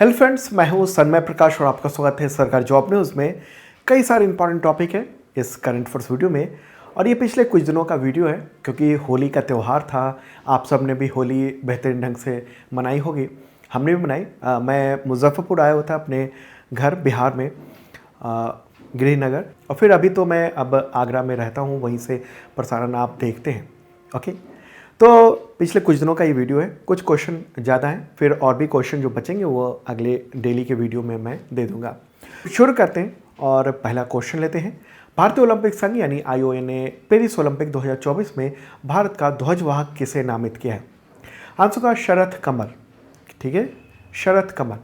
Hello friends, मैं हूं सन्मय प्रकाश और आपका स्वागत है सरकारी जॉब न्यूज़ में। कई सारे इंपॉर्टेंट टॉपिक है इस करंट अफेयर्स वीडियो में और ये पिछले कुछ दिनों का वीडियो है क्योंकि होली का त्यौहार था। आप सब ने भी होली बेहतरीन ढंग से मनाई होगी, हमने भी मनाई। मैं मुजफ्फरपुर आया हुआ था अपने घर बिहार में, गृहनगर, और फिर अभी तो मैं अब आगरा में रहता हूँ, वहीं से प्रसारण आप देखते हैं। ओके, तो पिछले कुछ दिनों का ये वीडियो है, कुछ क्वेश्चन ज़्यादा हैं, फिर और भी क्वेश्चन जो बचेंगे वो अगले डेली के वीडियो में मैं दे दूंगा। शुरू करते हैं और पहला क्वेश्चन लेते हैं। भारतीय ओलंपिक संघ यानी आईओए ने पेरिस ओलंपिक 2024 में भारत का ध्वजवाहक किसे नामित किया है? आंसर का शरथ कमल। ठीक है, शरथ कमल।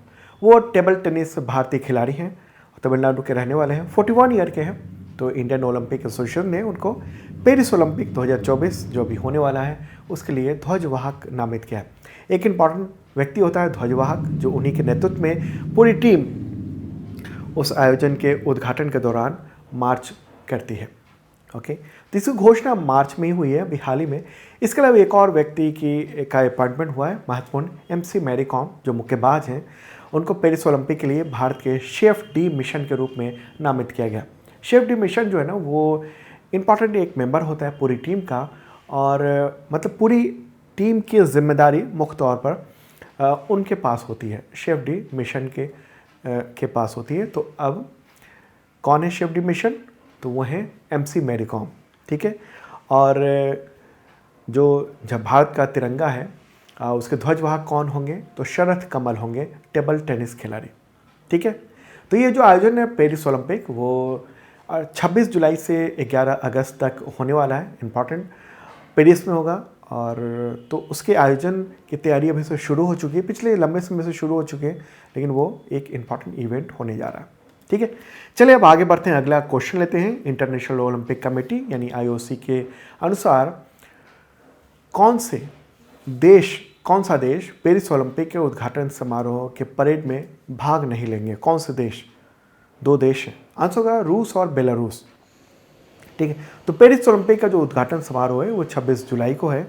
वो टेबल टेनिस भारतीय खिलाड़ी हैं, तमिलनाडु के रहने वाले हैं, 41 ईयर के हैं। तो इंडियन ओलंपिक एसोसिएशन ने उनको पेरिस ओलंपिक 2024 जो भी होने वाला है उसके लिए ध्वजवाहक नामित किया है। एक इम्पॉर्टेंट व्यक्ति होता है ध्वजवाहक, जो उन्हीं के नेतृत्व में पूरी टीम उस आयोजन के उद्घाटन के दौरान मार्च करती है। ओके, तो इसकी घोषणा मार्च में ही हुई है, अभी हाल ही में। इसके अलावा एक और व्यक्ति का अपॉइंटमेंट हुआ है महत्वपूर्ण, एमसी मैरी कॉम, जो मुक्केबाज हैं। उनको पेरिस ओलंपिक के लिए भारत के शेफ डी मिशन के रूप में नामित किया गया। शेफ डी मिशन जो है ना, वो इम्पॉर्टेंट एक मेंबर होता है पूरी टीम का, और मतलब पूरी टीम की जिम्मेदारी मुख्य तौर पर उनके पास होती है, शेफ डी मिशन के पास होती है। तो अब कौन है शेफ डी मिशन? तो वो है एमसी मैरी कॉम। ठीक है, और जब भारत का तिरंगा है उसके ध्वजवाहक कौन होंगे? तो शरथ कमल होंगे, टेबल टेनिस खिलाड़ी। ठीक है, तो ये जो आयोजन है पेरिस ओलंपिक, वो 26 जुलाई से 11 अगस्त तक होने वाला है। इम्पॉर्टेंट पेरिस में होगा, और तो उसके आयोजन की तैयारी अभी से शुरू हो चुकी है, पिछले लंबे समय से शुरू हो चुके हैं, लेकिन वो एक इम्पॉर्टेंट इवेंट होने जा रहा है। ठीक है, चलिए अब आगे बढ़ते हैं, अगला क्वेश्चन लेते हैं। इंटरनेशनल ओलंपिक कमेटी यानी आईओसी के अनुसार कौन सा देश पेरिस ओलंपिक के उद्घाटन समारोह के परेड में भाग नहीं लेंगे? कौन से देश? दो देश हैं, आंसर होगा रूस और बेलारूस। ठीक है, तो पेरिस ओलंपिक का जो उद्घाटन समारोह है वो 26 जुलाई को है।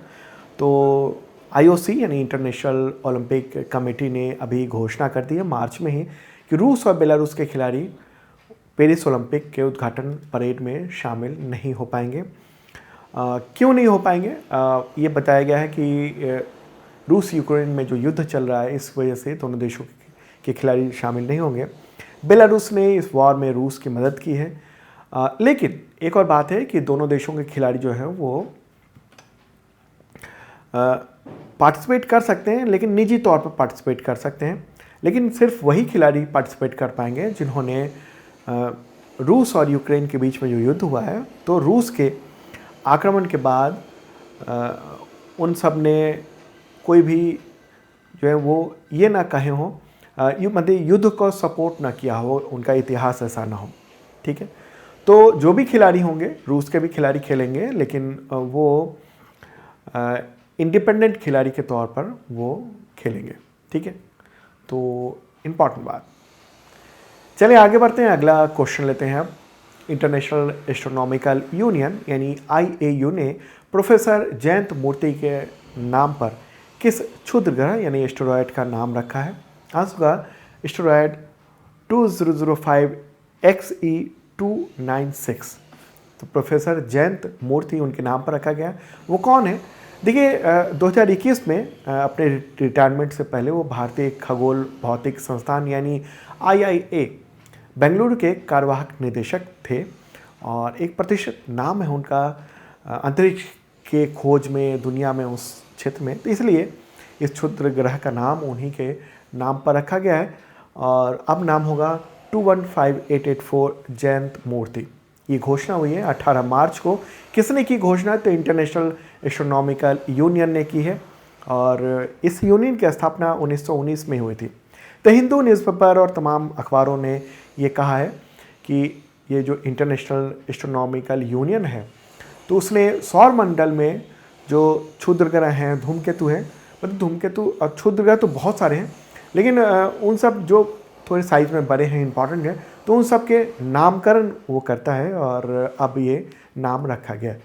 तो आईओसी यानी इंटरनेशनल ओलंपिक कमेटी ने अभी घोषणा कर दी है मार्च में ही कि रूस और बेलारूस के खिलाड़ी पेरिस ओलंपिक के उद्घाटन परेड में शामिल नहीं हो पाएंगे। क्यों नहीं हो पाएंगे? ये बताया गया है कि रूस यूक्रेन में जो युद्ध चल रहा है, इस वजह से दोनों देशों के खिलाड़ी शामिल नहीं होंगे। बेलारूस ने इस वॉर में रूस की मदद की है, लेकिन एक और बात है कि दोनों देशों के खिलाड़ी जो हैं वो पार्टिसिपेट कर सकते हैं, लेकिन निजी तौर पर पार्टिसिपेट कर सकते हैं। लेकिन सिर्फ वही खिलाड़ी पार्टिसिपेट कर पाएंगे जिन्होंने रूस और यूक्रेन के बीच में जो युद्ध हुआ है, तो रूस के आक्रमण के बाद उन सब ने कोई भी जो है वो ये ना कहे हो, मतलब युद्ध को सपोर्ट ना किया हो, उनका इतिहास ऐसा ना हो। ठीक है, तो जो भी खिलाड़ी होंगे, रूस के भी खिलाड़ी खेलेंगे, लेकिन वो इंडिपेंडेंट खिलाड़ी के तौर पर वो खेलेंगे। ठीक है, तो इम्पॉर्टेंट बात। चलिए आगे बढ़ते हैं, अगला क्वेश्चन लेते हैं अब। इंटरनेशनल एस्ट्रोनॉमिकल यूनियन यानी आईएयू ने प्रोफेसर जयंत मूर्ति के नाम पर किस क्षुद्र ग्रह यानी एस्टेरॉयड का नाम रखा है? आंसर का एस्टेरॉयड 2005 XE296। तो प्रोफेसर जयंत मूर्ति उनके नाम पर रखा गया। वो कौन है? देखिए, 2021 में अपने रिटायरमेंट से पहले वो भारतीय खगोल भौतिक संस्थान यानी IIA बेंगलुरु के कार्यवाहक निदेशक थे, और एक प्रतिष्ठित नाम है उनका अंतरिक्ष के खोज में दुनिया में, उस क्षेत्र में। तो इसलिए इस क्षुद्र ग्रह का नाम उन्हीं के नाम पर रखा गया है, और अब नाम होगा 215884 जयंत मूर्ति। ये घोषणा हुई है 18 मार्च को। किसने की घोषणा? तो इंटरनेशनल एस्ट्रोनॉमिकल यूनियन ने की है, और इस यूनियन की स्थापना 1919 में हुई थी। द हिंदू न्यूज़पेपर और तमाम अखबारों ने ये कहा है कि ये जो इंटरनेशनल एस्ट्रोनॉमिकल यूनियन है, तो उसने सौर मंडल में जो क्षुद्र ग्रह हैं, धूमकेतु हैं, मतलब धूमकेतु और क्षुद्र ग्रह तो बहुत सारे हैं, लेकिन उन सब जो थोड़े साइज में बड़े हैं, इंपॉर्टेंट हैं, तो उन सब के नामकरण वो करता है, और अब ये नाम रखा गया है।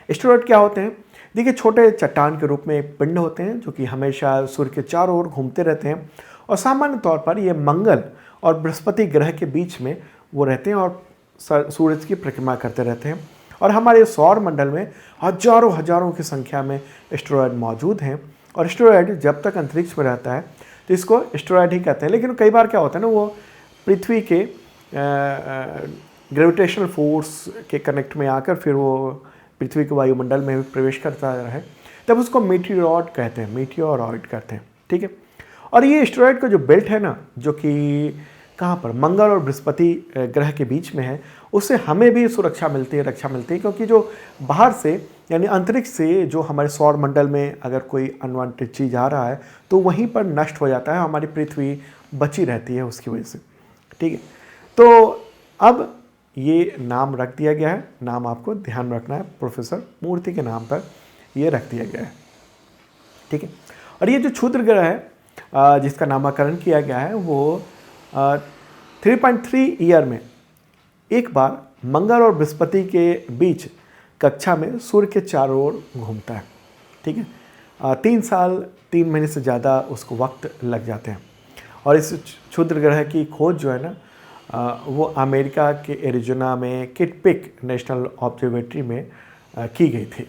एस्टेरॉयड क्या होते हैं? देखिए, छोटे चट्टान के रूप में एक पिंड होते हैं जो कि हमेशा सूर्य के चारों ओर घूमते रहते हैं, और सामान्य तौर पर ये मंगल और बृहस्पति ग्रह के बीच में वो रहते हैं और सूरज की परिक्रमा करते रहते हैं। और हमारे सौर मंडल में हजारों हजारों की संख्या में एस्टेरॉयड मौजूद हैं और एस्टेरॉयड जब तक अंतरिक्ष में रहता है तो इसको एस्टेरॉयड ही कहते हैं। लेकिन कई बार क्या होता है ना, वो पृथ्वी के ग्रेविटेशनल फोर्स के कनेक्ट में आकर फिर वो पृथ्वी के वायुमंडल में भी प्रवेश करता है, तब उसको मीटियोरॉइड कहते हैं, मीटियोरॉइड कहते हैं। ठीक है। और ये एस्टेरॉयड का जो बेल्ट है ना, जो कि कहाँ पर मंगल और बृहस्पति ग्रह के बीच में है, उससे हमें भी सुरक्षा मिलती है, रक्षा मिलती है, क्योंकि जो बाहर से यानी अंतरिक्ष से जो हमारे सौर मंडल में अगर कोई अनवांटेड चीज़ आ रहा है तो वहीं पर नष्ट हो जाता है, हमारी पृथ्वी बची रहती है उसकी वजह से। ठीक है। तो अब ये नाम रख दिया गया है, नाम आपको ध्यान रखना है, प्रोफेसर मूर्ति के नाम पर ये रख दिया गया है। ठीक है। और ये जो क्षुद्र ग्रह है जिसका नामकरण किया गया है वो 3.3 ईयर में एक बार मंगल और बृहस्पति के बीच कक्षा में सूर्य के चारों ओर घूमता है। ठीक है। 3 साल 3 महीने से ज़्यादा उसको वक्त लग जाते हैं। और इस क्षुद्र ग्रह की खोज जो है ना वो अमेरिका के एरिजोना में किट पिक नेशनल ऑब्जर्वेटरी में की गई थी।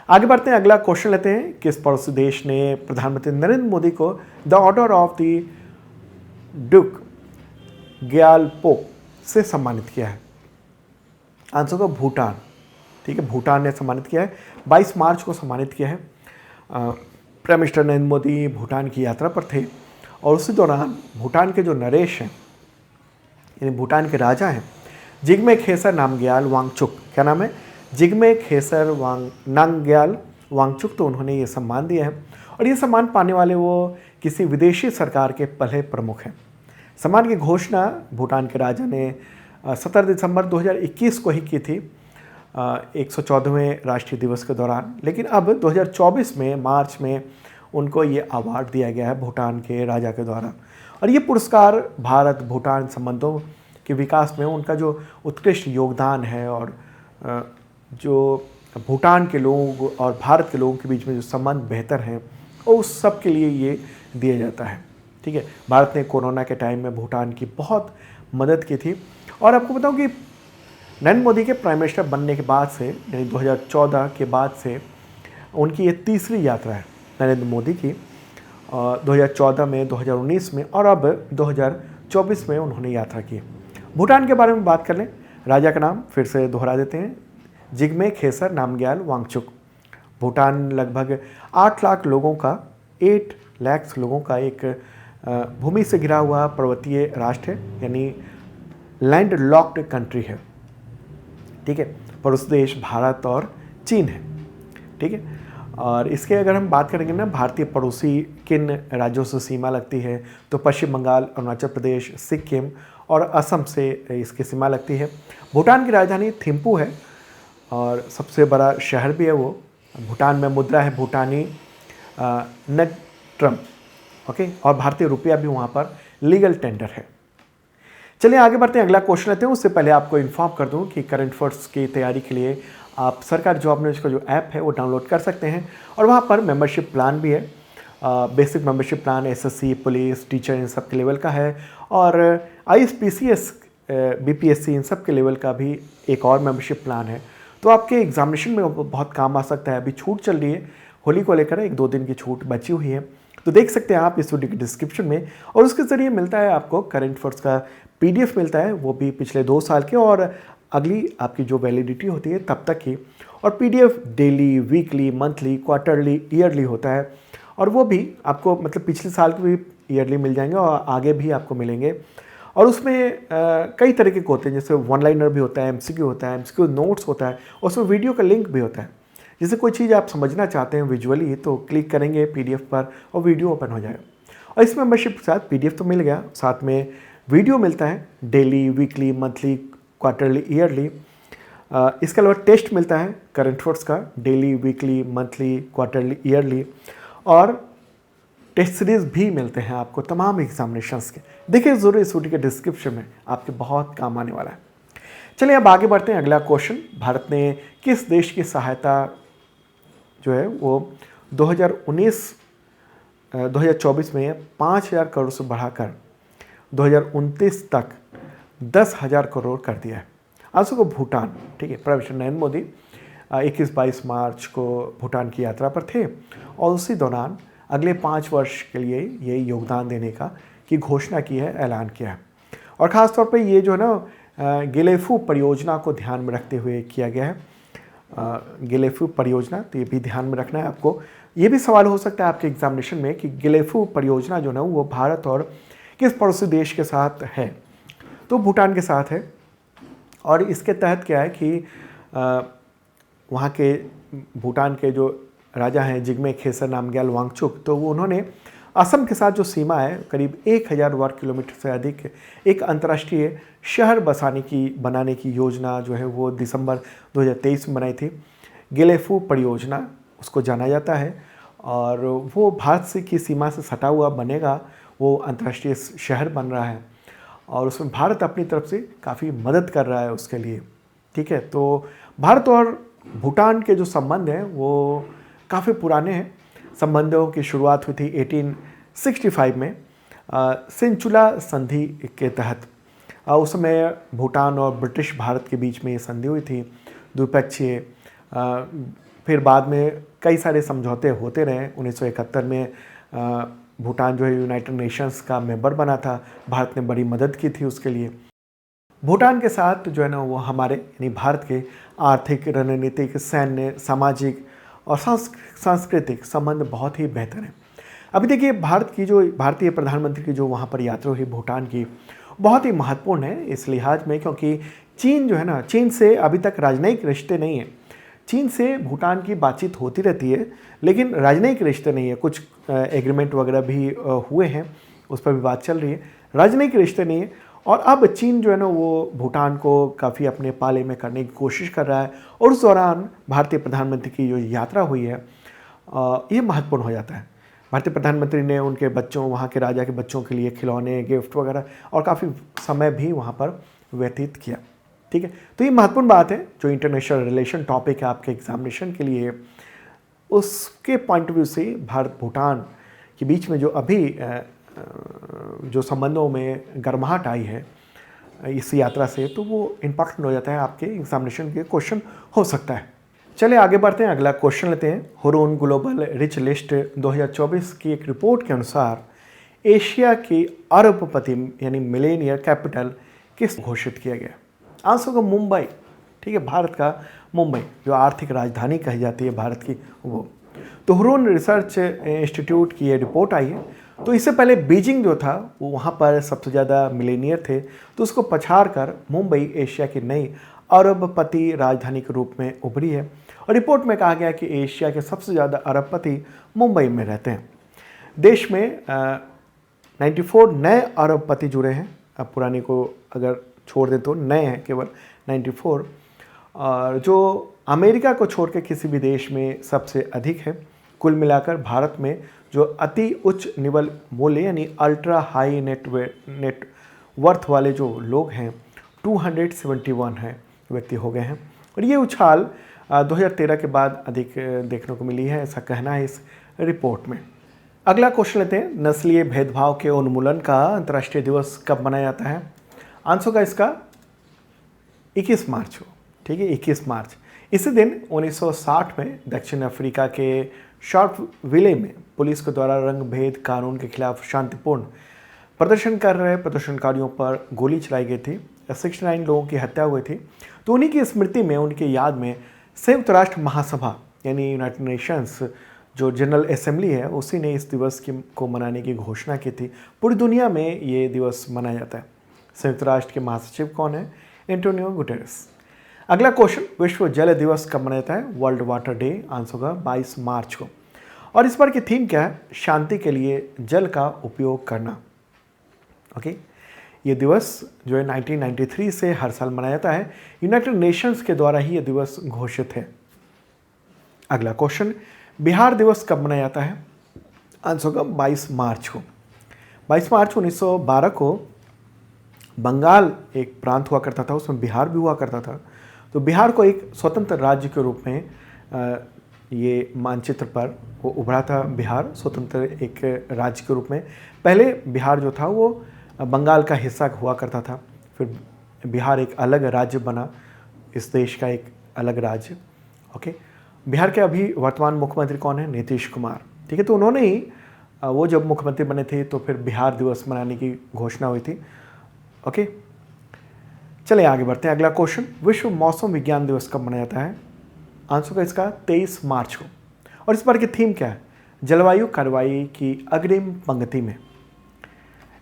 आगे बढ़ते हैं, अगला क्वेश्चन लेते हैं। किस पड़ोसी देश ने प्रधानमंत्री नरेंद्र मोदी को the order of the Duke Gyalpo से सम्मानित किया है? आंसर को भूटान। ठीक है, भूटान ने सम्मानित किया है। 22 मार्च को सम्मानित किया है। प्राइम मिनिस्टर नरेंद्र मोदी भूटान की यात्रा पर थे और उसी दौरान भूटान के जो नरेश हैं यानी भूटान के राजा हैं जिग्मे खेसर नामग्याल वांगचुक, क्या नाम है? जिग्मे खेसर नामग्याल वांगचुक, तो उन्होंने ये सम्मान दिया है। और ये सम्मान पाने वाले वो किसी विदेशी सरकार के पहले प्रमुख हैं। सम्मान की घोषणा भूटान के राजा ने 17 दिसंबर 2021 को ही की थी 114वें राष्ट्रीय दिवस के दौरान। लेकिन अब 2024 में मार्च में उनको ये अवार्ड दिया गया है भूटान के राजा के द्वारा। और ये पुरस्कार भारत भूटान संबंधों के विकास में उनका जो उत्कृष्ट योगदान है और जो भूटान के लोगों और भारत के लोगों के बीच में जो संबंध बेहतर हैं और उस सब के लिए ये दिया जाता है। ठीक है। भारत ने कोरोना के टाइम में भूटान की बहुत मदद की थी। और आपको बताऊं कि नरेंद्र मोदी के प्राइम मिनिस्टर बनने के बाद से यानी 2014 के बाद से उनकी ये तीसरी यात्रा है नरेंद्र मोदी की। 2014 में, 2019 में और अब 2024 में उन्होंने यात्रा की। भूटान के बारे में बात कर लें। राजा का नाम फिर से दोहरा देते हैं, जिग्मे खेसर नामग्याल वांगचुक। भूटान लगभग 8 लाख लोगों का 8 लाख लोगों का एक भूमि से घिरा हुआ पर्वतीय राष्ट्र है, यानी लैंड लॉक्ड कंट्री है। ठीक है। पड़ोसी देश भारत और चीन है। ठीक है। और इसके अगर हम बात करेंगे ना, भारतीय पड़ोसी किन राज्यों से सीमा लगती है, तो पश्चिम बंगाल, अरुणाचल प्रदेश, सिक्किम और असम से इसकी सीमा लगती है। भूटान की राजधानी थिम्पू है और सबसे बड़ा शहर भी है वो। भूटान में मुद्रा है भूटानी नगट्रम। ओके। और भारतीय रुपया भी वहाँ पर लीगल टेंडर है। चलिए आगे बढ़ते हैं, अगला क्वेश्चन लेते हैं। उससे पहले आपको इन्फॉर्म कर दूं कि करंट अफेयर्स की तैयारी के लिए आप सरकार जॉब न्यूज़ का जो ऐप है वो डाउनलोड कर सकते हैं और वहाँ पर मेंबरशिप प्लान भी है। Basic membership plan SSC, police, teacher इन सब के लेवल का है और आईएसपीसीएस, बीपीएससी इन सब के लेवल का भी एक और मेंबरशिप प्लान है। तो आपके एग्जामिनेशन में बहुत काम आ सकता है। अभी छूट चल रही है, होली को लेकर 1-2 दिन की छूट बची हुई है, तो देख सकते हैं आप इस वीडियो की डिस्क्रिप्शन में। और उसके ज़रिए मिलता है आपको करंट अफेयर्स का पीडीएफ मिलता है, वो भी पिछले 2 साल के और अगली आपकी जो वैलिडिटी होती है तब तक की। और PDF daily, weekly, monthly, quarterly, yearly होता है और वो भी आपको मतलब पिछले साल के भी ईयरली मिल जाएंगे और आगे भी आपको मिलेंगे। और उसमें कई तरीके के होते हैं, जैसे वन लाइनर भी होता है, एमसीक्यू होता है, एमसीक्यू नोट्स होता है और उसमें वीडियो का लिंक भी होता है। जैसे कोई चीज़ आप समझना चाहते हैं विजुअली तो क्लिक करेंगे पीडीएफ पर और वीडियो ओपन हो जाएगा। और इस मेंबरशिप के साथ पीडीएफ तो मिल गया, साथ में वीडियो मिलता है daily, weekly, monthly, quarterly, yearly. इसके अलावा टेस्ट मिलता है करंट अफेयर्स का daily, weekly, monthly, quarterly, yearly और टेस्ट सीरीज़ भी मिलते हैं आपको तमाम एग्जामिनेशंस के। देखिए ज़रूर इस वीडियो के डिस्क्रिप्शन में, आपके बहुत काम आने वाला है। चलिए अब आगे बढ़ते हैं, अगला क्वेश्चन। भारत ने किस देश की सहायता जो है वो 2019 2024 में 5,000 करोड़ से बढ़ाकर 2029 तक 10,000 करोड़ कर दिया है। आंसू को भूटान, ठीक है, प्रधानमंत्री नरेंद्र मोदी 21-22 मार्च को भूटान की यात्रा पर थे और उसी दौरान अगले 5 वर्ष के लिए ये योगदान देने की घोषणा की है, ऐलान किया है। और ख़ास तौर पे ये जो है ना गेलेफू परियोजना को ध्यान में रखते हुए किया गया है। गेलेफू परियोजना, तो ये भी ध्यान में रखना है आपको। ये भी सवाल हो सकता है आपके एग्जामिनेशन में कि गेलेफू परियोजना जो है वो भारत और किस पड़ोसी देश के साथ है, तो भूटान के साथ है। और इसके तहत क्या है कि वहाँ के भूटान के जो राजा हैं जिग्मे खेसर नामग्याल वांगचुक, तो वो उन्होंने असम के साथ जो सीमा है करीब 1,000 वर्ग किलोमीटर से अधिक एक अंतर्राष्ट्रीय शहर बनाने की योजना जो है वो दिसंबर 2023 में बनाई थी। गेलेफू परियोजना उसको जाना जाता है और वो भारत से की सीमा से सटा हुआ बनेगा, वो अंतर्राष्ट्रीय शहर बन रहा है और उसमें भारत अपनी तरफ से काफ़ी मदद कर रहा है उसके लिए, ठीक है। तो भारत और भूटान के जो संबंध हैं वो काफ़ी पुराने हैं। संबंधों की शुरुआत हुई थी 1865 में सिंचुला संधि के तहत। उस समय भूटान और ब्रिटिश भारत के बीच में ये संधि हुई थी द्विपक्षीय। फिर बाद में कई सारे समझौते होते रहे। 1971 में भूटान जो है यूनाइटेड नेशंस का मेंबर बना था, भारत ने बड़ी मदद की थी उसके लिए। भूटान के साथ जो है ना वो हमारे यानी भारत के आर्थिक, रणनीतिक, सैन्य, सामाजिक और सांस्कृतिक संबंध बहुत ही बेहतर हैं। अभी देखिए भारतीय प्रधानमंत्री की जो वहाँ पर यात्रा हुई भूटान की, बहुत ही महत्वपूर्ण है इस लिहाज में क्योंकि चीन जो है ना, चीन से अभी तक राजनयिक रिश्ते नहीं हैं। चीन से भूटान की बातचीत होती रहती है लेकिन राजनयिक रिश्ते नहीं है। कुछ एग्रीमेंट वगैरह भी हुए हैं, उस पर भी बात चल रही है, राजनयिक रिश्ते नहीं है। और अब चीन जो है ना वो भूटान को काफ़ी अपने पाले में करने की कोशिश कर रहा है और उस दौरान भारतीय प्रधानमंत्री की जो यात्रा हुई है ये महत्वपूर्ण हो जाता है। भारतीय प्रधानमंत्री ने उनके बच्चों, वहाँ के राजा के बच्चों के लिए खिलौने, गिफ्ट वगैरह और काफ़ी समय भी वहाँ पर व्यतीत किया, ठीक है। तो ये महत्वपूर्ण बात है, जो इंटरनेशनल रिलेशन टॉपिक है आपके एग्जामिनेशन के लिए, उसके पॉइंट ऑफ व्यू से भारत भूटान के बीच में जो अभी जो संबंधों में गर्माहट आई है इस यात्रा से, तो वो इम्पॉर्टेंट हो जाता है, आपके एग्जामिनेशन के क्वेश्चन हो सकता है। चलिए आगे बढ़ते हैं, अगला क्वेश्चन लेते हैं। हुरून ग्लोबल रिच लिस्ट 2024 की एक रिपोर्ट के अनुसार एशिया की अरबपति यानी मिलेनियर कैपिटल किस घोषित किया गया? आंसर को मुंबई, ठीक है, भारत का मुंबई जो आर्थिक राजधानी कही जाती है भारत की, वो। तो हुरून रिसर्च इंस्टीट्यूट की ये रिपोर्ट आई है। तो इससे पहले बीजिंग जो था वो वहाँ पर सबसे ज़्यादा मिलेनियर थे, तो उसको पछाड़ कर मुंबई एशिया की नई अरबपति राजधानी के रूप में उभरी है। और रिपोर्ट में कहा गया कि एशिया के सबसे ज़्यादा अरबपति मुंबई में रहते हैं। देश में 94 नए अरबपति जुड़े हैं। अब पुराने को अगर छोड़ दें तो नए हैं केवल 94, और जो अमेरिका को छोड़ के किसी भी देश में सबसे अधिक है। कुल मिलाकर भारत में जो अति उच्च निवल मूल्य यानी अल्ट्रा हाई नेटवर्थ वाले जो लोग हैं 271 हैं व्यक्ति हो गए हैं। और ये उछाल 2013 के बाद अधिक देखने को मिली है, ऐसा कहना है इस रिपोर्ट में। अगला क्वेश्चन लेते हैं, नस्लीय भेदभाव के उन्मूलन का अंतर्राष्ट्रीय दिवस कब मनाया जाता है? आंसर का इसका 21 मार्च हो, ठीक है, 21 मार्च। इसी दिन 1960 में दक्षिण अफ्रीका के शार्पविले में पुलिस के द्वारा रंग भेद कानून के खिलाफ शांतिपूर्ण प्रदर्शन कर रहे प्रदर्शनकारियों पर गोली चलाई गई थी। 69 लोगों की हत्या हुई थी। तो उन्हीं की स्मृति में, उनकी याद में संयुक्त राष्ट्र महासभा यानी यूनाइटेड नेशंस जो जनरल असेंबली है, उसी ने इस दिवस को मनाने की घोषणा की थी। पूरी दुनिया में ये दिवस मनाया जाता है। संयुक्त राष्ट्र के महासचिव कौन है? Antonio Guterres. अगला क्वेश्चन, विश्व जल दिवस कब मनाया जाता है? वर्ल्ड वाटर डे, आंसर होगा 22 मार्च को। और इस बार की थीम क्या है? शांति के लिए जल का उपयोग करना। ओके, ये दिवस जो है 1993 से हर साल मनाया जाता है। यूनाइटेड नेशंस के द्वारा ही ये दिवस घोषित है। अगला क्वेश्चन, बिहार दिवस कब मनाया जाता है? आंसर होगा 22 मार्च को। 22 मार्च 1912 को बंगाल एक प्रांत हुआ करता था, उसमें बिहार भी हुआ करता था। तो बिहार को एक स्वतंत्र राज्य के रूप में ये मानचित्र पर वो उभरा था बिहार स्वतंत्र एक राज्य के रूप में। पहले बिहार जो था वो बंगाल का हिस्सा हुआ करता था, फिर बिहार एक अलग राज्य बना, इस देश का एक अलग राज्य। ओके, बिहार के अभी वर्तमान मुख्यमंत्री कौन है? नीतीश कुमार। ठीक है, तो उन्होंने ही वो जब मुख्यमंत्री बने थे तो फिर बिहार दिवस मनाने की घोषणा हुई थी। ओके, चलिए आगे बढ़ते हैं। अगला क्वेश्चन, विश्व मौसम विज्ञान दिवस कब मनाया जाता है? आंसर का इसका 23 मार्च को। और इस बार की थीम क्या है? जलवायु कार्रवाई की अग्रिम पंक्ति में,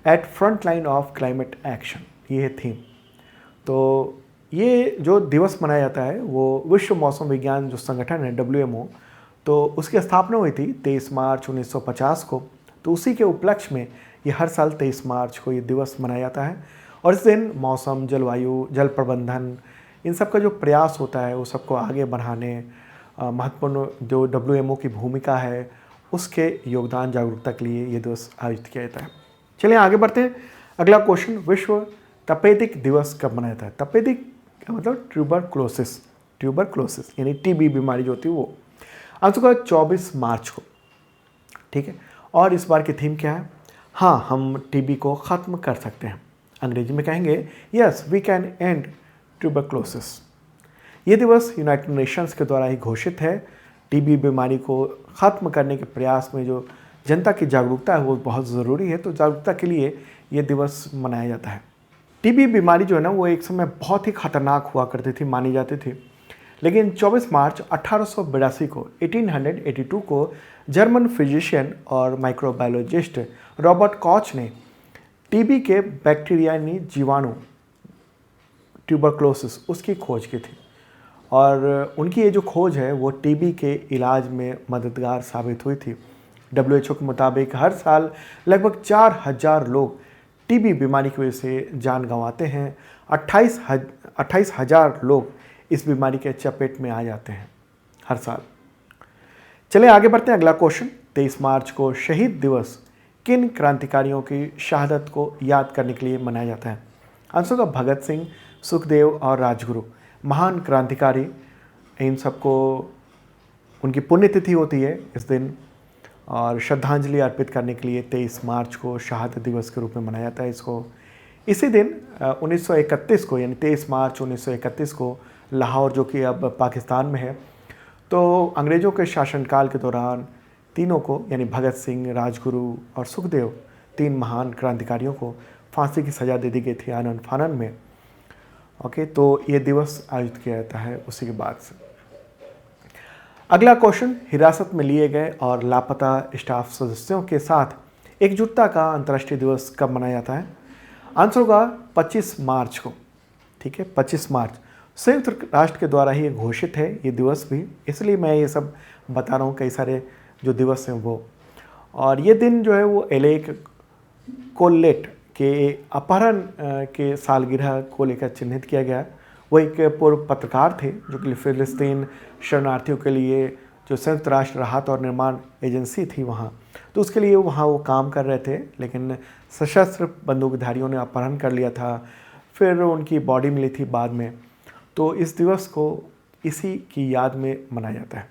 at front line of climate action, ये है थीम। तो ये जो दिवस मनाया जाता है वो विश्व मौसम विज्ञान जो संगठन है WMO, तो उसकी स्थापना हुई थी 23 मार्च 1950 को। तो उसी के उपलक्ष्य में ये हर साल 23 मार्च को ये दिवस मनाया जाता है। और इस दिन मौसम, जलवायु, जल प्रबंधन, इन सब का जो प्रयास होता है वो सबको आगे बढ़ाने, महत्वपूर्ण जो WMO की भूमिका है उसके योगदान जागरूकता के लिए ये दिवस आयोजित किया जाता है। चलिए आगे बढ़ते हैं। अगला क्वेश्चन, विश्व तपेदिक दिवस कब मनाया जाता है? तपेदिक का मतलब ट्यूबरक्लोसिस यानी TB बीमारी जो होती है वो। आंसर का 24 मार्च को। ठीक है, और इस बार की थीम क्या है? हाँ, हम TB को ख़त्म कर सकते हैं। अंग्रेजी में कहेंगे yes we can and tuberculosis. ये दिवस यूनाइटेड नेशंस के द्वारा ही घोषित है। TB बीमारी को ख़त्म करने के प्रयास में जो जनता की जागरूकता है वो बहुत ज़रूरी है, तो जागरूकता के लिए ये दिवस मनाया जाता है। TB बीमारी जो है ना वो एक समय बहुत ही खतरनाक हुआ करती थी, मानी जाती थी, लेकिन 24 मार्च 1882 को 1882 को जर्मन फिजिशियन और माइक्रोबायोलॉजिस्ट रॉबर्ट कॉच ने TB के बैक्टीरिया यानी जीवाणु ट्यूबरक्लोसिस उसकी खोज की थी। और उनकी ये जो खोज है वो TB के इलाज में मददगार साबित हुई थी। WHO के मुताबिक हर साल लगभग 4000 लोग TB बीमारी की वजह से जान गंवाते हैं। 28,000 लोग इस बीमारी के चपेट में आ जाते हैं हर साल। चलिए आगे बढ़ते हैं। अगला क्वेश्चन, 23 मार्च को शहीद दिवस किन क्रांतिकारियों की शहादत को याद करने के लिए मनाया जाता है? आंसर का भगत सिंह, सुखदेव और राजगुरु, महान क्रांतिकारी। इन सबको उनकी पुण्यतिथि होती है इस दिन, और श्रद्धांजलि अर्पित करने के लिए 23 मार्च को शहादत दिवस के रूप में मनाया जाता है इसको। इसी दिन 1931 को यानी 23 मार्च 1931 को लाहौर, जो कि अब पाकिस्तान में है, तो अंग्रेज़ों के शासनकाल के दौरान तीनों को यानी भगत सिंह, राजगुरु और सुखदेव, 3 महान क्रांतिकारियों को फांसी की सज़ा दे दी गई थी आनन फानन में। ओके, तो ये दिवस आयोजित किया जाता है उसी के बाद से। अगला क्वेश्चन, हिरासत में लिए गए और लापता स्टाफ सदस्यों के साथ एकजुटता का अंतर्राष्ट्रीय दिवस कब मनाया जाता है? आंसर होगा 25 मार्च को। ठीक है, 25 मार्च संयुक्त राष्ट्र के द्वारा ही घोषित है ये दिवस भी, इसलिए मैं ये सब बता रहा हूँ, कई सारे जो दिवस हैं वो। और ये दिन जो है वो एलेक कोलेट के अपहरण के सालगिरह को लेकर चिन्हित किया गया। वो एक पूर्व पत्रकार थे जो कि फिलिस्तीन शरणार्थियों के लिए जो संयुक्त राष्ट्र राहत और निर्माण एजेंसी थी वहाँ, तो उसके लिए वहाँ वो काम कर रहे थे, लेकिन सशस्त्र बंदूकधारियों ने अपहरण कर लिया था। फिर उनकी बॉडी मिली थी बाद में, तो इस दिवस को इसी की याद में मनाया जाता है।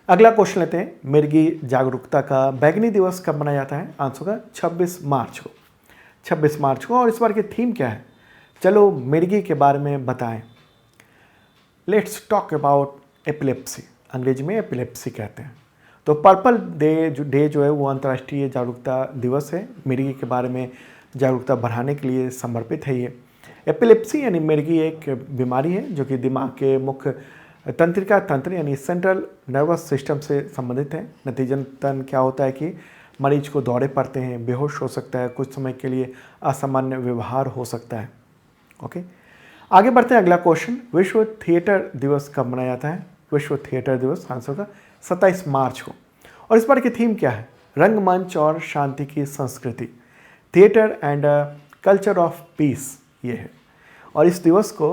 अगला क्वेश्चन लेते हैं, मिर्गी जागरूकता का बैगनी दिवस कब मनाया जाता है? आंसर का 26 मार्च को। 26 मार्च को। और इस बार की थीम क्या है? चलो मिर्गी के बारे में बताएं। Let's talk about epilepsy. अंग्रेजी में एपिलेप्सी कहते हैं। तो पर्पल डे जो है वो अंतर्राष्ट्रीय जागरूकता दिवस है। मिर्गी के बारे में जागरूकता बढ़ाने के लिए समर्पित है ये। एपिलेप्सी यानी मिर्गी एक बीमारी है जो कि दिमाग के मुख्य तंत्रिका तंत्र यानी सेंट्रल नर्वस सिस्टम से संबंधित है। नतीजतन क्या होता है कि मरीज को दौरे पड़ते हैं, बेहोश हो सकता है, कुछ समय के लिए असामान्य व्यवहार हो सकता है। ओके, आगे बढ़ते हैं। अगला क्वेश्चन, विश्व थिएटर दिवस कब मनाया जाता है? विश्व थिएटर दिवस आंसर का 27 मार्च को। और इस बार की थीम क्या है? रंगमंच और शांति की संस्कृति, theatre and culture of peace, ये है। और इस दिवस को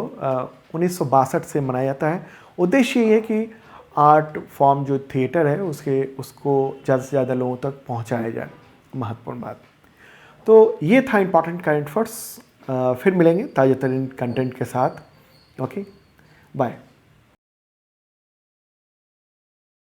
1962 से मनाया जाता है। उद्देश्य ये है कि आर्ट फॉर्म जो थिएटर है उसको ज़्यादा से ज़्यादा लोगों तक पहुंचाया जाए। महत्वपूर्ण बात। तो ये था इंपॉर्टेंट करंट अफेयर्स। फिर मिलेंगे ताज़ा तरीन कंटेंट के साथ। Okay, bye.